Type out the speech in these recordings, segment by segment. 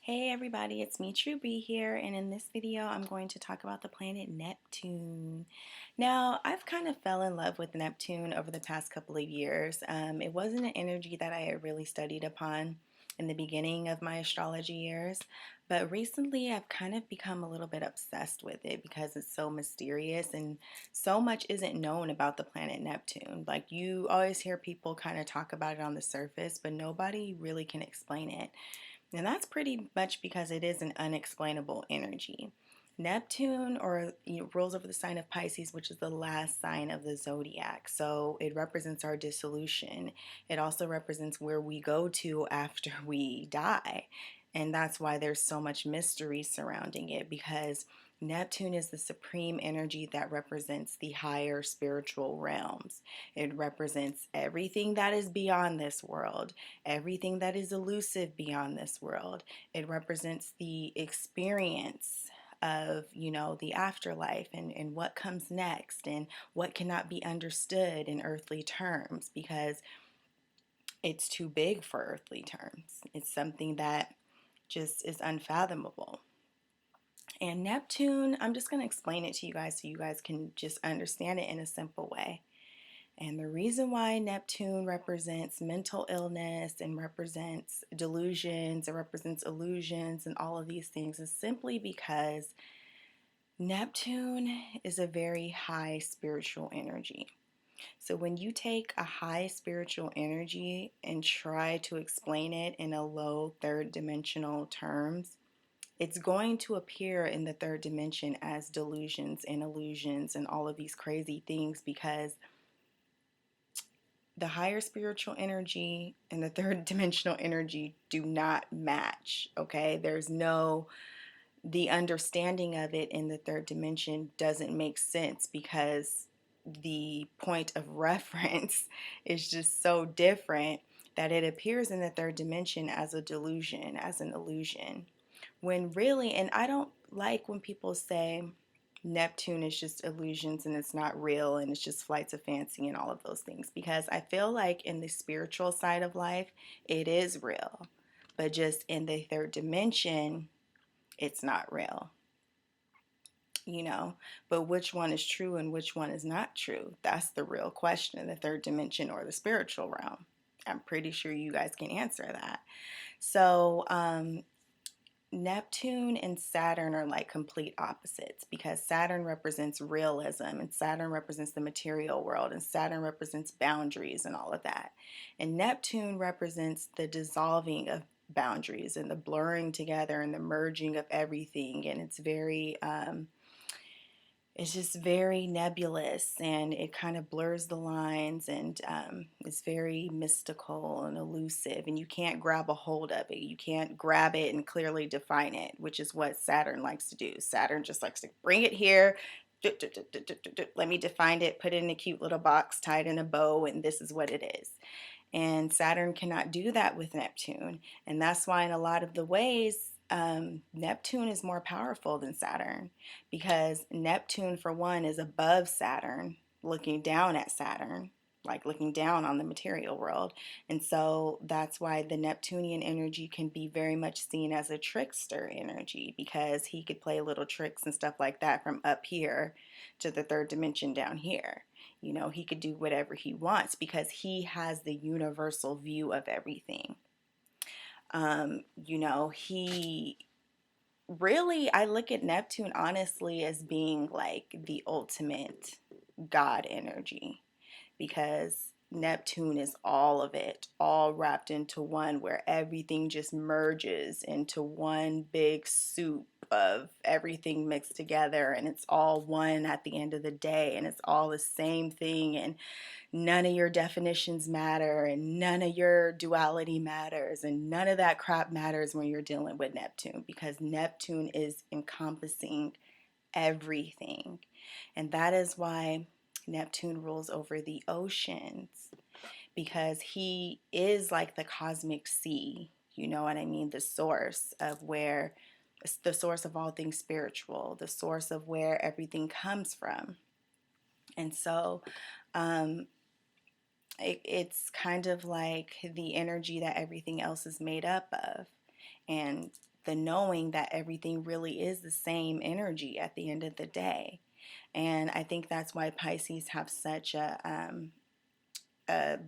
Hey everybody, it's me True B here, and in this video I'm going to talk about the planet Neptune. Now, I've kind of fell in love with Neptune over the past couple of years. It wasn't an energy that I had really studied upon in the beginning of my astrology years, but recently I've kind of become a little bit obsessed with it because it's so mysterious and so much isn't known about the planet Neptune. Like, you always hear people kind of talk about it on the surface, but nobody really can explain it. And that's pretty much because it is an unexplainable energy. Neptune rules over the sign of Pisces, which is the last sign of the zodiac. So it represents our dissolution. It also represents where we go to after we die. And that's why there's so much mystery surrounding it, because Neptune is the supreme energy that represents the higher spiritual realms. It represents everything that is beyond this world, everything that is elusive beyond this world. It represents the experience of, the afterlife and what comes next and what cannot be understood in earthly terms because it's too big for earthly terms. It's something that just is unfathomable. And Neptune, I'm just going to explain it to you guys so you guys can just understand it in a simple way. And the reason why Neptune represents mental illness and represents delusions, it represents illusions and all of these things is simply because Neptune is a very high spiritual energy. So when you take a high spiritual energy and try to explain it in a low third dimensional terms, it's going to appear in the third dimension as delusions and illusions and all of these crazy things because the higher spiritual energy and the third dimensional energy do not match, okay? The understanding of it in the third dimension doesn't make sense because the point of reference is just so different that it appears in the third dimension as a delusion, as an illusion. When really, and I don't like when people say Neptune is just illusions and it's not real and it's just flights of fancy and all of those things, because I feel like in the spiritual side of life, it is real, but just in the third dimension, it's not real, you know. But which one is true and which one is not true? That's the real question in the third dimension or the spiritual realm. I'm pretty sure you guys can answer that. So, Neptune and Saturn are like complete opposites because Saturn represents realism and Saturn represents the material world and Saturn represents boundaries and all of that. And Neptune represents the dissolving of boundaries and the blurring together and the merging of everything. And it's just very nebulous and it kind of blurs the lines and it's very mystical and elusive and you can't grab a hold of it. You can't grab it and clearly define it, which is what Saturn likes to do. Saturn just likes to bring it here. Let me define it, put it in a cute little box, tie it in a bow, and this is what it is. And Saturn cannot do that with Neptune. And that's why in a lot of the ways, Neptune is more powerful than Saturn because Neptune, for one, is above Saturn, looking down at Saturn, like looking down on the material world. And so that's why the Neptunian energy can be very much seen as a trickster energy because he could play little tricks and stuff like that from up here to the third dimension down here. You know, he could do whatever he wants because he has the universal view of everything. He really, I look at Neptune honestly as being like the ultimate God energy because Neptune is all of it, all wrapped into one, where everything just merges into one big soup of everything mixed together, and it's all one at the end of the day, and it's all the same thing, and none of your definitions matter, and none of your duality matters, and none of that crap matters when you're dealing with Neptune because Neptune is encompassing everything. And that is why Neptune rules over the oceans because he is like the cosmic sea. You know what I mean? The source of all things spiritual, the source of where everything comes from. And so it's kind of like the energy that everything else is made up of. And the knowing that everything really is the same energy at the end of the day. And I think that's why Pisces have such a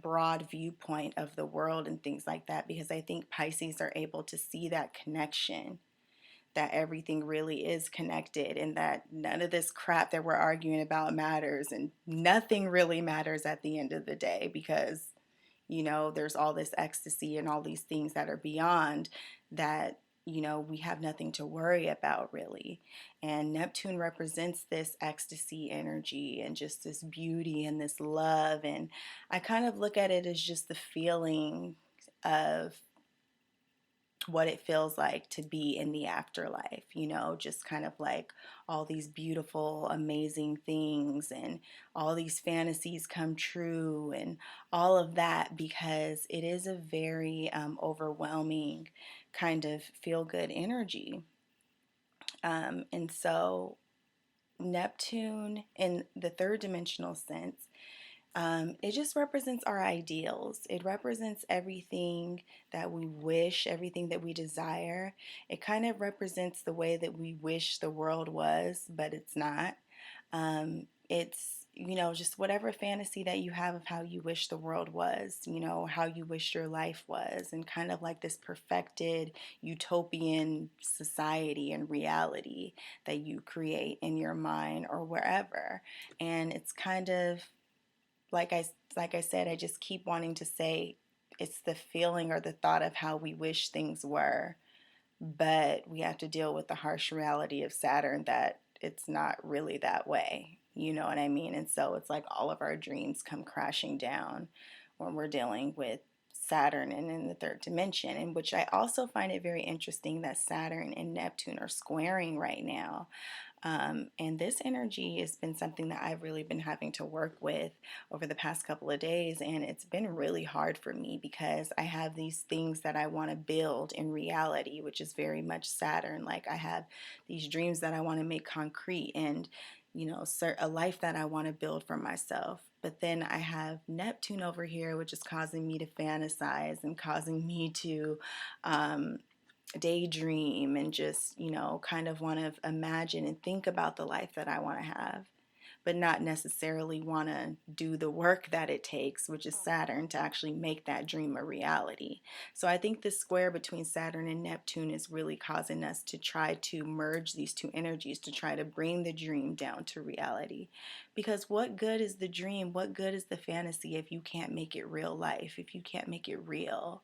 broad viewpoint of the world and things like that, because I think Pisces are able to see that connection, that everything really is connected, and that none of this crap that we're arguing about matters, and nothing really matters at the end of the day, because there's all this ecstasy and all these things that are beyond that. We have nothing to worry about really. And Neptune represents this ecstasy energy and just this beauty and this love. And I kind of look at it as just the feeling of what it feels like to be in the afterlife, just kind of like all these beautiful, amazing things and all these fantasies come true and all of that, because it is a very overwhelming kind of feel good energy. And so, Neptune, in the third dimensional sense, it just represents our ideals. It represents everything that we wish, everything that we desire. It kind of represents the way that we wish the world was, but it's not. It's just whatever fantasy that you have of how you wish the world was, how you wish your life was, and kind of like this perfected utopian society and reality that you create in your mind or wherever. And it's kind of like I said, I just keep wanting to say it's the feeling or the thought of how we wish things were, but we have to deal with the harsh reality of Saturn that it's not really that way. You know what I mean? And so it's like all of our dreams come crashing down when we're dealing with Saturn and in the third dimension, in which I also find it very interesting that Saturn and Neptune are squaring right now. And this energy has been something that I've really been having to work with over the past couple of days. And it's been really hard for me because I have these things that I want to build in reality, which is very much Saturn. Like I have these dreams that I want to make concrete and, a life that I want to build for myself. But then I have Neptune over here, which is causing me to fantasize and causing me to daydream and just, kind of want to imagine and think about the life that I want to have, but not necessarily want to do the work that it takes, which is Saturn, to actually make that dream a reality. So I think this square between Saturn and Neptune is really causing us to try to merge these two energies to try to bring the dream down to reality. Because what good is the dream? What good is the fantasy if you can't make it real life, if you can't make it real?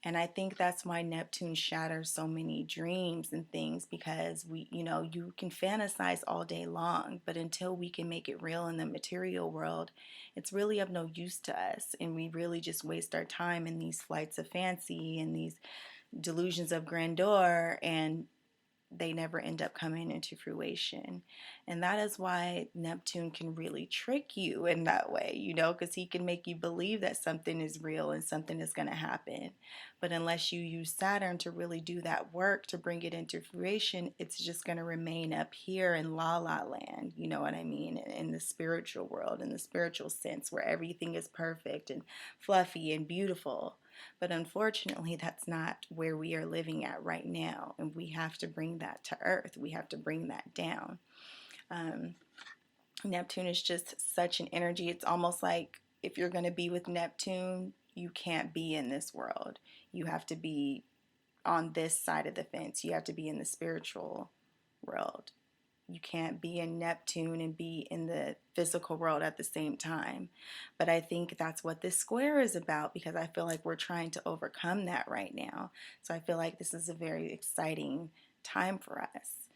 And I think that's why Neptune shatters so many dreams and things, because you can fantasize all day long, but until we can make it real in the material world, it's really of no use to us. And we really just waste our time in these flights of fancy and these delusions of grandeur, and they never end up coming into fruition. And that is why Neptune can really trick you in that way, because he can make you believe that something is real and something is going to happen. But unless you use Saturn to really do that work to bring it into fruition, it's just going to remain up here in la la land, you know what I mean? In the spiritual world, in the spiritual sense, where everything is perfect and fluffy and beautiful. But unfortunately, that's not where we are living at right now. And we have to bring that to earth. We have to bring that down. Um, Neptune is just such an energy. It's almost like if you're going to be with Neptune, you can't be in this world. You have to be on this side of the fence. You have to be in the spiritual world. You can't be in Neptune and be in the physical world at the same time. But I think that's what this square is about, because I feel like we're trying to overcome that right now. So I feel like this is a very exciting time for us.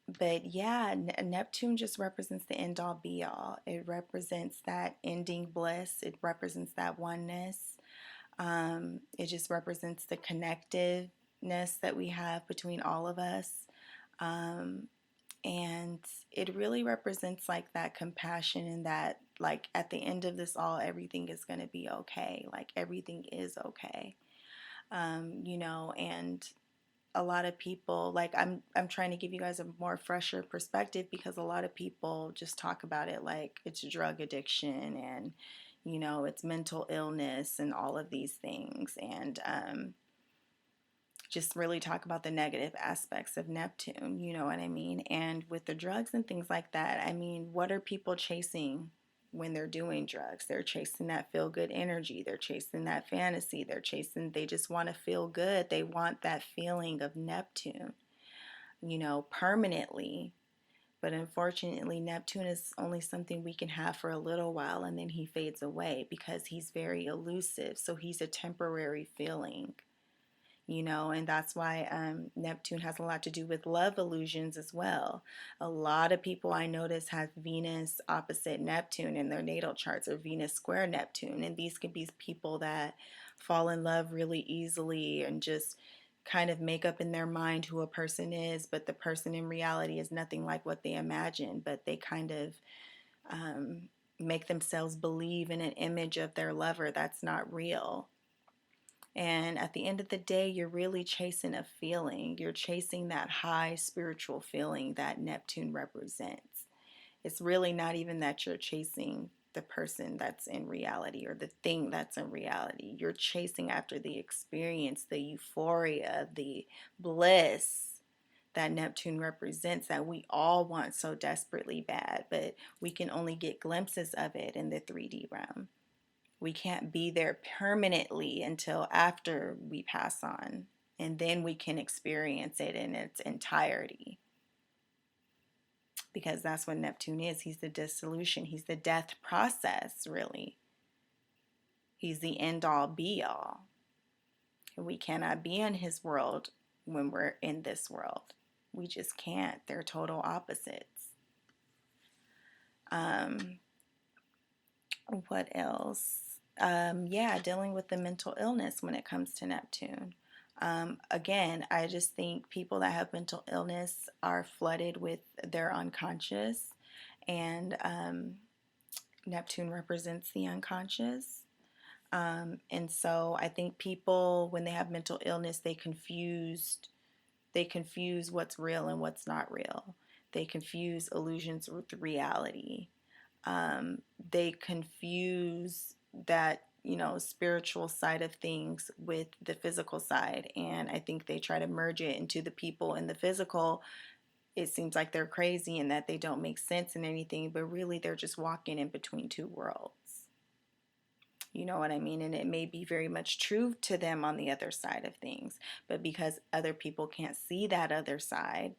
But yeah, Neptune just represents the end all be all. It represents that ending bliss. It represents that oneness. It just represents the connectiveness that we have between all of us. And it really represents like that compassion, and that like at the end of this all, everything is going to be okay. Like everything is okay. And a lot of people, like I'm trying to give you guys a more fresher perspective, because a lot of people just talk about it like it's drug addiction and it's mental illness and all of these things. And just really talk about the negative aspects of Neptune, you know what I mean? And with the drugs and things like that, I mean, what are people chasing when they're doing drugs? They're chasing that feel good energy, they're chasing that fantasy, they just want to feel good. They want that feeling of Neptune, permanently. But unfortunately, Neptune is only something we can have for a little while, and then he fades away because he's very elusive. So he's a temporary feeling. And that's why Neptune has a lot to do with love illusions as well. A lot of people I notice have Venus opposite Neptune in their natal charts, or Venus square Neptune, and these could be people that fall in love really easily and just kind of make up in their mind who a person is, but the person in reality is nothing like what they imagine, but they kind of make themselves believe in an image of their lover that's not real. And at the end of the day, you're really chasing a feeling. You're chasing that high spiritual feeling that Neptune represents. It's really not even that you're chasing the person that's in reality or the thing that's in reality. You're chasing after the experience, the euphoria, the bliss that Neptune represents, that we all want so desperately bad, but we can only get glimpses of it in the 3D realm. We can't be there permanently until after we pass on, and then we can experience it in its entirety, because that's what Neptune is. He's the dissolution, he's the death process, really. He's the end all be all. We cannot be in his world when we're in this world. We just can't. They're total opposites. What else? Yeah, dealing with the mental illness when it comes to Neptune. Again, I just think people that have mental illness are flooded with their unconscious, and Neptune represents the unconscious. And so I think people, when they have mental illness, they confuse what's real and what's not real. They confuse illusions with reality. They confuse that spiritual side of things with the physical side, and I think they try to merge it into the people in the physical. It seems like they're crazy and that they don't make sense in anything, but really they're just walking in between two worlds. You know what I mean? And it may be very much true to them on the other side of things, but because other people can't see that other side,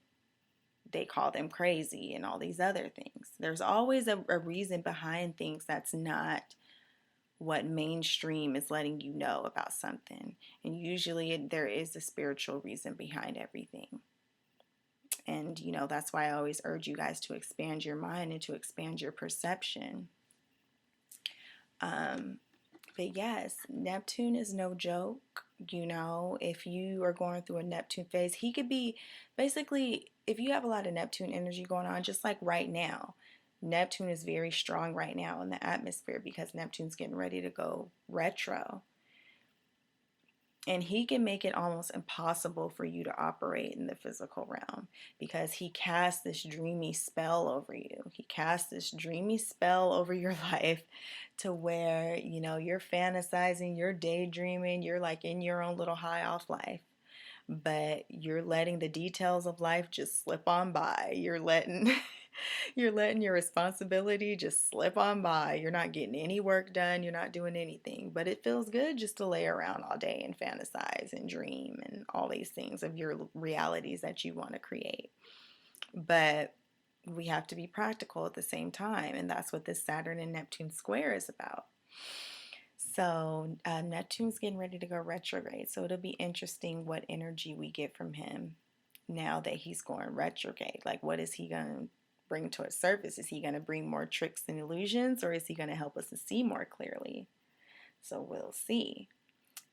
they call them crazy and all these other things. There's always a reason behind things that's not what mainstream is letting you know about something. And usually there is a spiritual reason behind everything. And, that's why I always urge you guys to expand your mind and to expand your perception. But yes, Neptune is no joke. If you are going through a Neptune phase, he could be basically, if you have a lot of Neptune energy going on, just like right now, Neptune is very strong right now in the atmosphere because Neptune's getting ready to go retro. And he can make it almost impossible for you to operate in the physical realm because he casts this dreamy spell over you. He casts this dreamy spell over your life to where, you're fantasizing, you're daydreaming, you're like in your own little high off life. But you're letting the details of life just slip on by. You're letting your responsibility just slip on by. You're not getting any work done. You're not doing anything. But it feels good just to lay around all day and fantasize and dream and all these things of your realities that you want to create. But we have to be practical at the same time. And that's what this Saturn and Neptune square is about. So Neptune's getting ready to go retrograde. So it'll be interesting what energy we get from him now that he's going retrograde. Like, what is he going to bring to a surface? Is he going to bring more tricks and illusions, or is he going to help us to see more clearly? So we'll see.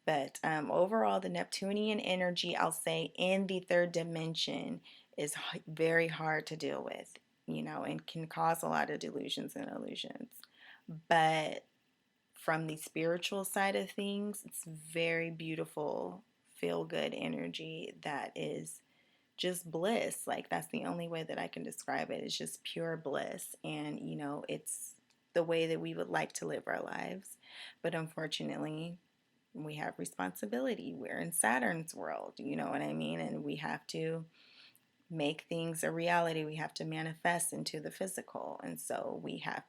But overall, the Neptunian energy, I'll say, in the third dimension is very hard to deal with, and can cause a lot of delusions and illusions. But from the spiritual side of things, it's very beautiful, feel good energy that is just bliss. Like, that's the only way that I can describe it. It's just pure bliss. And, it's the way that we would like to live our lives. But unfortunately, we have responsibility. We're in Saturn's world, you know what I mean? And we have to make things a reality. We have to manifest into the physical. And so we have